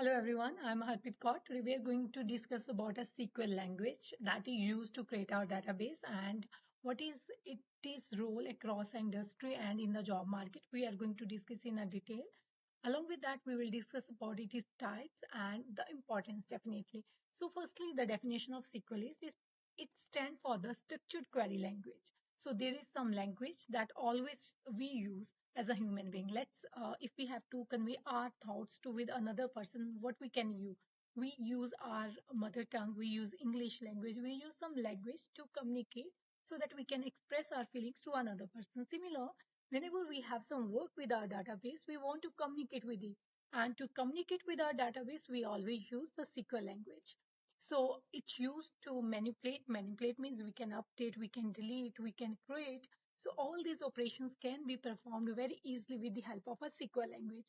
Hello everyone, I'm Harpreet Kaur. Today we are going to discuss about a SQL language that is used to create our database and what is its role across industry and in the job market. We are going to discuss in a detail. Along with that, we will discuss about its types and the importance definitely. So firstly, the definition of SQL is it stands for the structured query language. So there is some language that always we use as a human being. If we have to convey our thoughts to with another person, what we can use? We use our mother tongue, we use English language, we use some language to communicate so that we can express our feelings to another person. Similar, whenever we have some work with our database, we want to communicate with it. And to communicate with our database, we always use the SQL language. So it's used to manipulate. Manipulate means we can update, we can delete, we can create. So all these operations can be performed very easily with the help of a SQL language.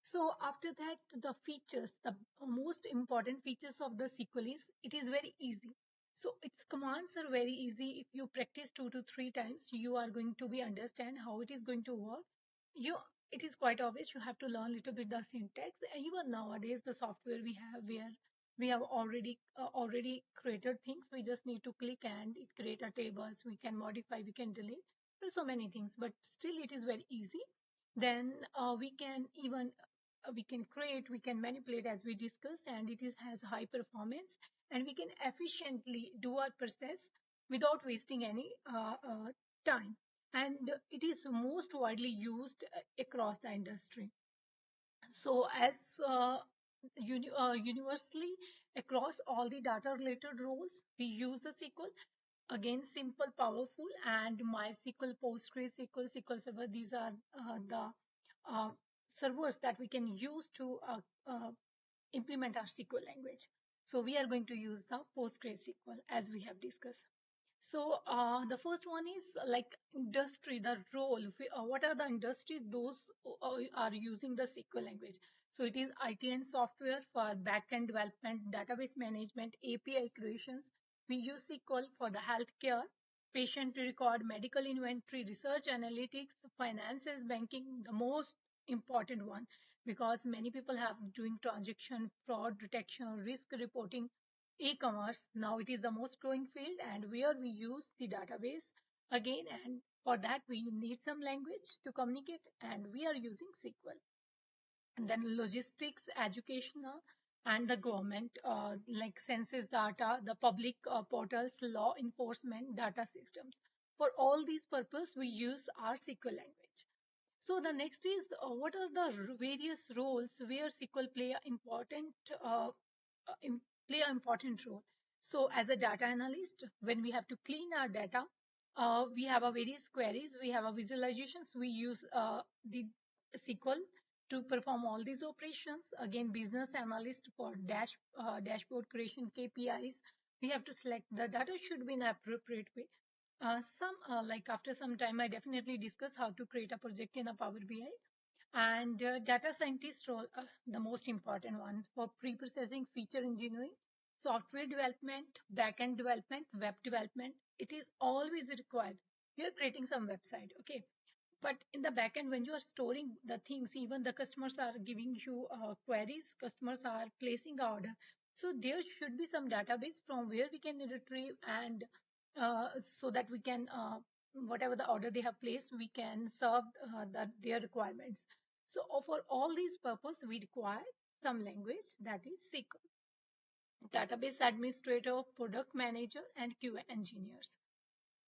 So after that, the features, the most important features of the SQL is it is very easy. So its commands are very easy. If you practice 2 to 3 times, you are going to be understand how it is going to work. You it is quite obvious you have to learn a little bit the syntax. Even nowadays, the software we have where we have already created things. We just need to click and it create a tables. We can modify, we can delete. There's so many things, but still it is very easy. Then we can create, we can manipulate as we discussed, and it is has high performance, and we can efficiently do our process without wasting any time. And it is most widely used across the industry. So as universally across all the data related roles, we use the SQL. Again, simple, powerful, and MySQL, PostgreSQL, SQL Server. These are the uh, servers that we can use to implement our SQL language. So we are going to use the PostgreSQL as we have discussed. So the first one is like industry, the role. What are the industries those are using the SQL language? So it is IT and software for backend development, database management, API creations. We use SQL for the healthcare, patient record, medical inventory, research analytics, finances, banking, the most important one because many people have doing transaction, fraud detection, risk reporting, e-commerce. Now it is the most growing field and where we use the database again, and for that we need some language to communicate, and we are using SQL. And then logistics, educational, and the government, like census data, the public portals, law enforcement, data systems. For all these purpose, we use our SQL language. So the next is what are the various roles where SQL play an important role. So as a data analyst, when we have to clean our data, we have a various queries, we have a visualizations, we use the SQL to perform all these operations. Again, business analyst for dashboard creation, KPIs. We have to select the data should be in appropriate way. Some like after some time, I definitely discuss how to create a project in a Power BI. And data scientist role, the most important one for pre-processing, feature engineering, software development, back-end development, web development. It is always required. You're creating some website, okay? But in the backend, when you are storing the things, even the customers are giving you queries, customers are placing order. So there should be some database from where we can retrieve and so that we can, whatever the order they have placed, we can serve their requirements. So for all these purpose, we require some language that is SQL. Database administrator, product manager, and QA engineers.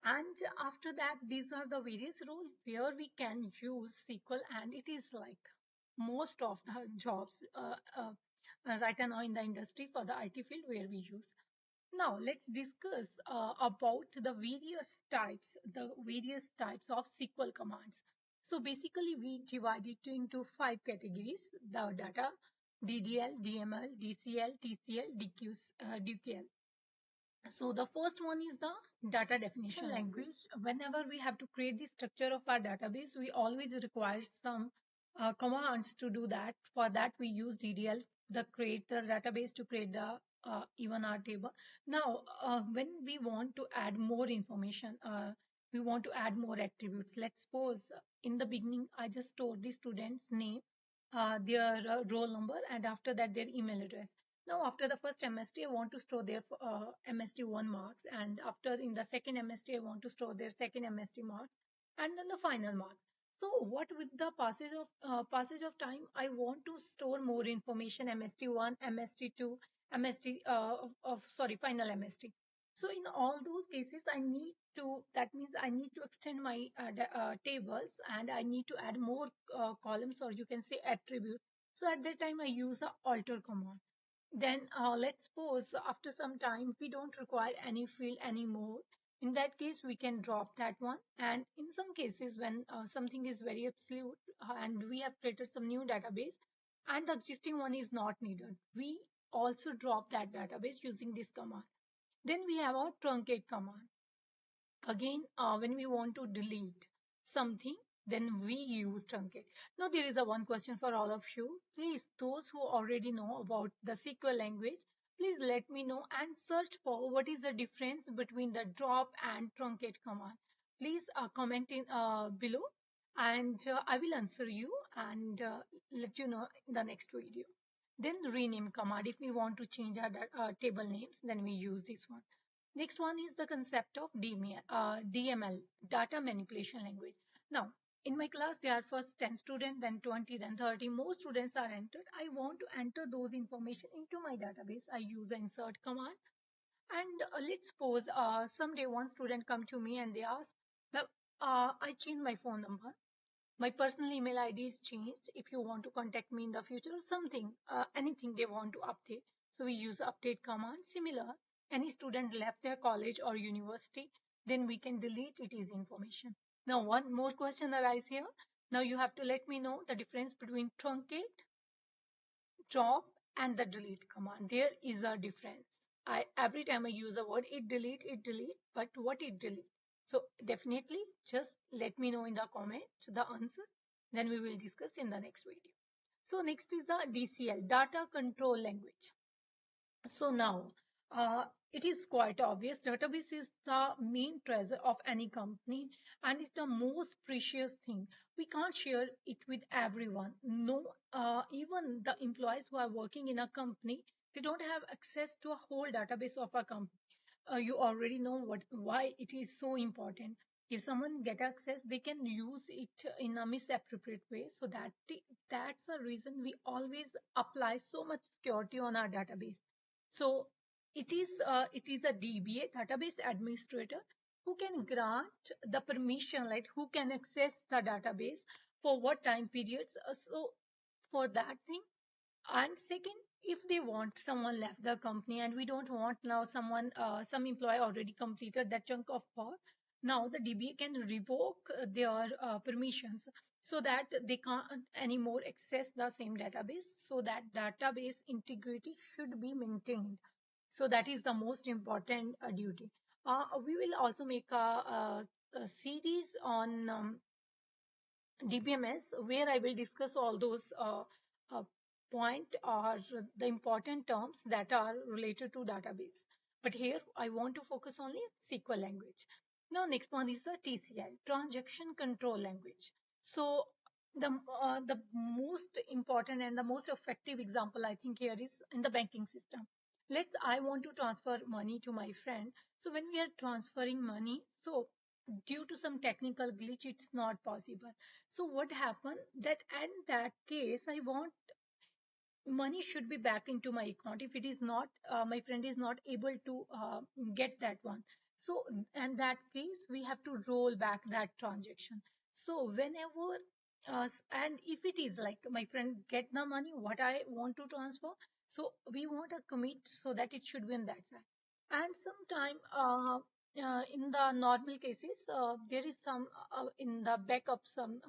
And after that, these are the various roles where we can use SQL, and it is like most of the jobs right now in the industry for the IT field where we use. Now let's discuss about the various types of SQL commands. So basically, we divide it into 5 categories: the data, DDL, DML, DCL, TCL, DQL. So the first one is the data definition language. Whenever we have to create the structure of our database, we always require some commands to do that. For that, we use DDL, the create the database to create the even our table. Now, when we want to add more information, we want to add more attributes. Let's suppose in the beginning, I just stored the student's name their roll number, and after that their email address. Now after the first MST, I want to store their MST1 marks, and after in the second MST, I want to store their second MST marks, and then the final marks. So what with the passage of time, I want to store more information, MST1, MST2, MST of sorry final MST. So in all those cases, I need to, that means I need to extend my tables, and I need to add more columns, or you can say attribute. So at that time I use a alter command. Then let's suppose after some time we don't require any field anymore. In that case, we can drop that one. And in some cases, when something is very absolute and we have created some new database and the existing one is not needed, we also drop that database using this command. Then we have our truncate command. Again, when we want to delete something, then we use truncate. Now, there is a one question for all of you. Please, those who already know about the SQL language, please let me know and search for what is the difference between the drop and truncate command. Please comment in below, and I will answer you and let you know in the next video. Then rename command. If we want to change our table names, then we use this one. Next one is the concept of DML, data manipulation language. Now, in my class, there are first 10 students, then 20, then 30. More students are entered. I want to enter those information into my database. I use the insert command. And let's suppose someday one student come to me and they ask, "Ma'am, I changed my phone number. My personal email ID is changed. If you want to contact me in the future or something, anything they want to update." So we use update command. Similar, any student left their college or university, then we can delete it is information. Now one more question arises here. Now you have to let me know the difference between truncate, drop, and the delete command. There is a difference. Every time I use a word, it delete, but what it delete? So definitely just let me know in the comments the answer. Then we will discuss in the next video. So next is the DCL, data control language. So now, it is quite obvious database is the main treasure of any company, and it's the most precious thing. We can't share it with everyone. No, even the employees who are working in a company, they don't have access to a whole database of a company. You already know why it is so important. If someone get access, they can use it in a misappropriate way. So that's the reason we always apply so much security on our database. So it is a DBA, database administrator, who can grant the permission, like who can access the database for what time periods. So for that thing, and second, if they want, someone left the company and we don't want now someone, some employee already completed that chunk of work. Now the DBA can revoke their permissions so that they can't anymore access the same database. So that database integrity should be maintained. So that is the most important duty. We will also make a series on DBMS, where I will discuss all those uh, point or the important terms that are related to database. But here I want to focus only SQL language. Now next one is the TCL, transaction control language. So the most important and the most effective example I think here is in the banking system. Let's I want to transfer money to my friend. So when we are transferring money, so due to some technical glitch, it's not possible. So what happened that in that case, I want money should be back into my account. If it is not, my friend is not able to get that one. So in that case, we have to roll back that transaction. So whenever, and if it is like my friend get the money, what I want to transfer, so we want a commit so that it should be on that side. And sometime in the normal cases, there is some in the backup, some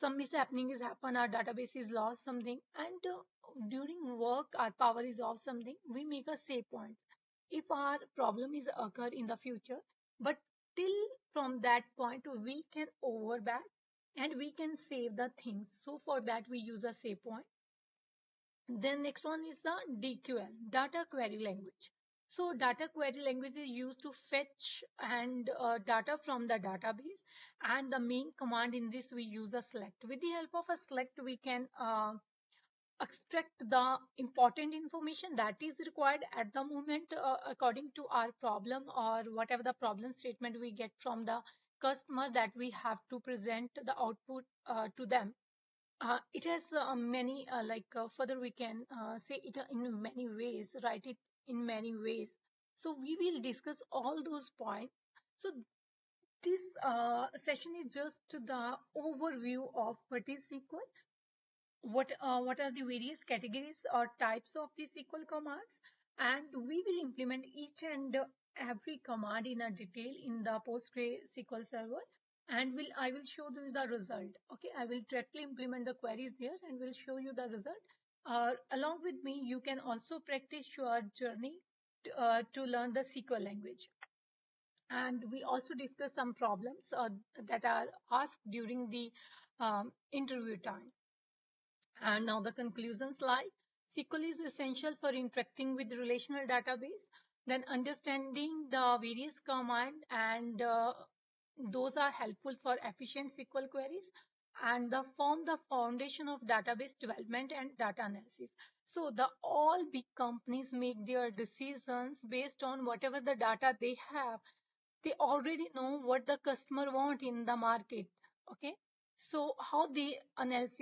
mishappening is happen, our database is lost something, and during work our power is off something, we make a save points if our problem is occur in the future. But till from that point we can over back and we can save the things. So for that we use a save point. Then next one is the DQL, data query language. So data query language is used to fetch and data from the database, and the main command in this we use a select. With the help of a select, we can extract the important information that is required at the moment according to our problem or whatever the problem statement we get from the customer, that we have to present the output to them. It has many, further we can say it in many ways, write it in many ways. So we will discuss all those points. So this session is just the overview of what is SQL, what are the various categories or types of the SQL commands, and we will implement each and every command in a detail in the PostgreSQL server, and I will show you the result. Okay, I will directly implement the queries there and will show you the result. Along with me, you can also practice your journey to learn the SQL language. And we also discuss some problems that are asked during the interview time. And now the conclusions lie. SQL is essential for interacting with relational database. Then understanding the various command and those are helpful for efficient SQL queries and the form the foundation of database development and data analysis. So the all big companies make their decisions based on whatever the data they have. They already know what the customer want in the market. Okay, so how they analyze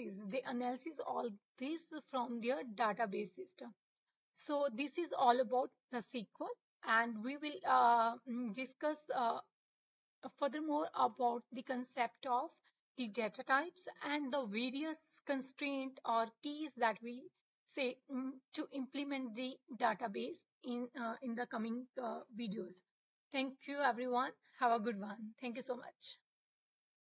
all this from their database system. So this is all about the SQL, and we will discuss furthermore about the concept of the data types and the various constraint or keys that we say to implement the database in the coming videos. Thank you everyone. Have a good one. Thank you so much.